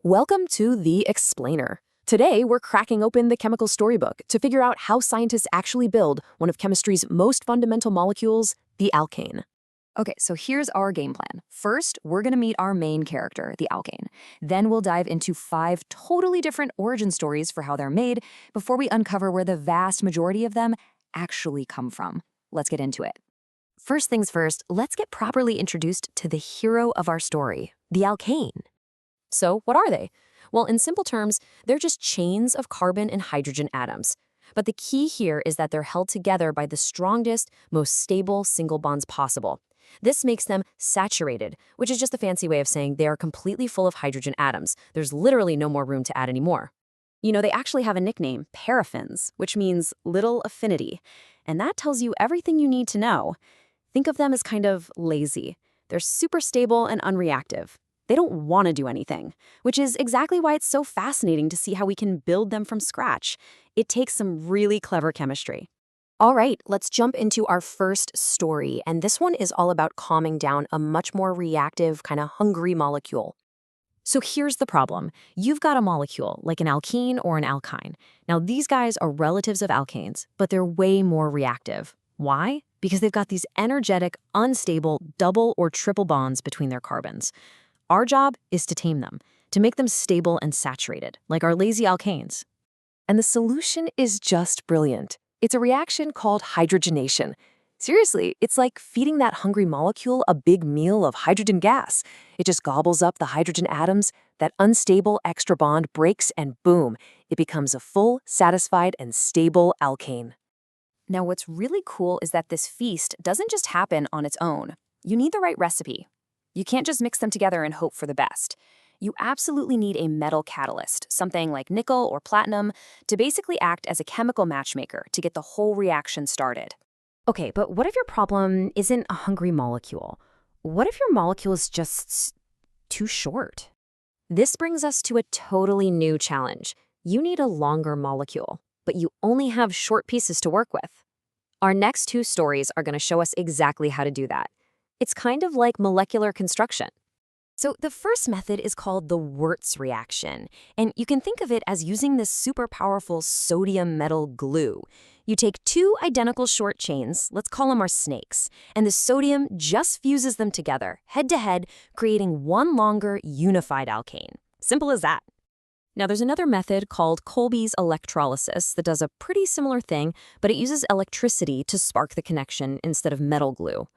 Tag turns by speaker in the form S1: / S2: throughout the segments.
S1: Welcome to The Explainer. Today, we're cracking open the chemical storybook to figure out how scientists actually build one of chemistry's most fundamental molecules, the alkane.
S2: Okay, so here's our game plan. First, we're gonna meet our main character, the alkane. Then we'll dive into 5 totally different origin stories for how they're made before we uncover where the vast majority of them actually come from. Let's get into it.
S1: First things first, let's get properly introduced to the hero of our story, the alkane. So, what are they? Well, in simple terms, they're just chains of carbon and hydrogen atoms. But the key here is that they're held together by the strongest, most stable single bonds possible. This makes them saturated, which is just a fancy way of saying they are completely full of hydrogen atoms. There's literally no more room to add any more. You know, they actually have a nickname, paraffins, which means little affinity. And that tells you everything you need to know. Think of them as kind of lazy. They're super stable and unreactive. They don't want to do anything, which is exactly why it's so fascinating to see how we can build them from scratch. It takes some really clever chemistry. All right, let's jump into our first story, and this one is all about calming down a much more reactive, kind of hungry molecule. So here's the problem. You've got a molecule, like an alkene or an alkyne. Now, these guys are relatives of alkanes, but they're way more reactive. Why? Because they've got these energetic, unstable double or triple bonds between their carbons. Our job is to tame them, to make them stable and saturated, like our lazy alkanes. And the solution is just brilliant. It's a reaction called hydrogenation. Seriously, it's like feeding that hungry molecule a big meal of hydrogen gas. It just gobbles up the hydrogen atoms, that unstable extra bond breaks, and boom, it becomes a full, satisfied, and stable alkane.
S2: Now, what's really cool is that this feast doesn't just happen on its own. You need the right recipe. You can't just mix them together and hope for the best. You absolutely need a metal catalyst, something like nickel or platinum, to basically act as a chemical matchmaker to get the whole reaction started.
S1: Okay, but what if your problem isn't a hungry molecule? What if your molecule is just too short? This brings us to a totally new challenge. You need a longer molecule, but you only have short pieces to work with. Our next 2 stories are going to show us exactly how to do that. It's kind of like molecular construction. So the first method is called the Wurtz reaction, and you can think of it as using this super powerful sodium metal glue. You take 2 identical short chains, let's call them our snakes, and the sodium just fuses them together, head to head, creating one longer unified alkane. Simple as that. Now, there's another method called Kolbe's electrolysis that does a pretty similar thing, but it uses electricity to spark the connection instead of metal glue.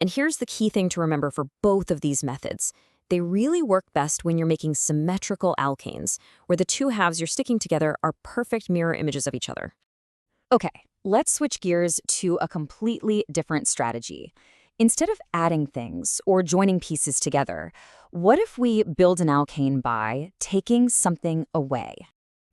S1: And here's the key thing to remember for both of these methods. They really work best when you're making symmetrical alkanes, where the 2 halves you're sticking together are perfect mirror images of each other.
S2: Okay, let's switch gears to a completely different strategy. Instead of adding things or joining pieces together, what if we build an alkane by taking something away?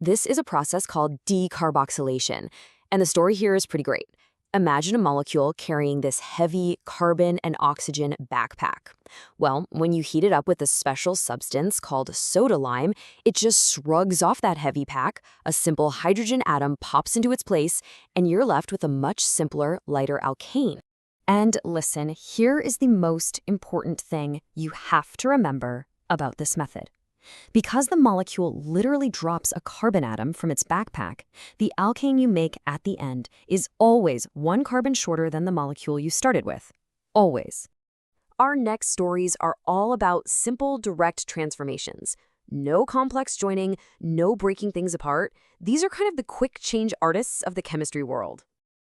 S1: This is a process called decarboxylation, and the story here is pretty great. Imagine a molecule carrying this heavy carbon and oxygen backpack. Well, when you heat it up with a special substance called soda lime, it just shrugs off that heavy pack, a simple hydrogen atom pops into its place, and you're left with a much simpler, lighter alkane. And listen, here is the most important thing you have to remember about this method. Because the molecule literally drops a carbon atom from its backpack, the alkane you make at the end is always 1 carbon shorter than the molecule you started with. Always. Our next stories are all about simple, direct transformations. No complex joining, no breaking things apart. These are kind of the quick change artists of the chemistry world.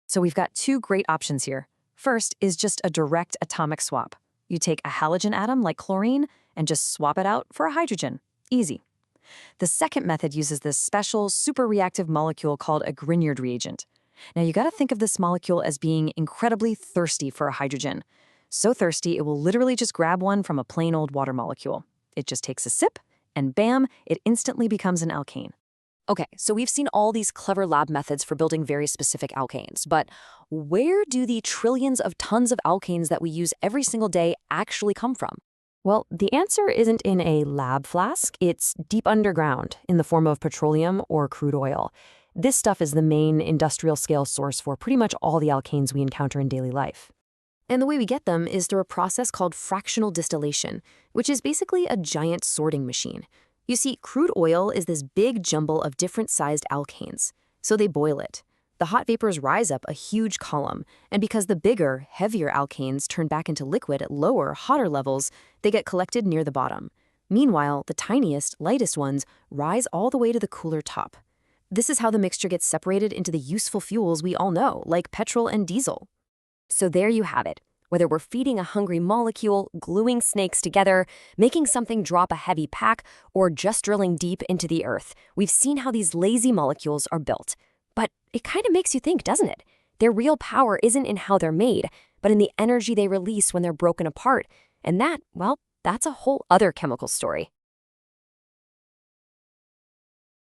S2: So we've got 2 great options here. First is just a direct atomic swap. You take a halogen atom like chlorine and just swap it out for a hydrogen. Easy. The second method uses this special super reactive molecule called a Grignard reagent. Now you gotta think of this molecule as being incredibly thirsty for a hydrogen. So thirsty it will literally just grab one from a plain old water molecule. It just takes a sip and bam, it instantly becomes an alkane. Okay, so we've seen all these clever lab methods for building very specific alkanes, but where do the trillions of tons of alkanes that we use every single day actually come from? Well, the answer isn't in a lab flask, it's deep underground in the form of petroleum or crude oil. This stuff is the main industrial scale source for pretty much all the alkanes we encounter in daily life. And the way we get them is through a process called fractional distillation, which is basically a giant sorting machine.
S1: You see, crude oil is this big jumble of different-sized alkanes, so they boil it. The hot vapors rise up a huge column, and because the bigger, heavier alkanes turn back into liquid at lower, hotter levels, they get collected near the bottom. Meanwhile, the tiniest, lightest ones rise all the way to the cooler top. This is how the mixture gets separated into the useful fuels we all know, like petrol and diesel. So there you have it. Whether we're feeding a hungry molecule, gluing snakes together, making something drop a heavy pack, or just drilling deep into the earth, we've seen how these lazy molecules are built. But it kind of makes you think, doesn't it? Their real power isn't in how they're made, but in the energy they release when they're broken apart. And that, well, that's a whole other chemical story.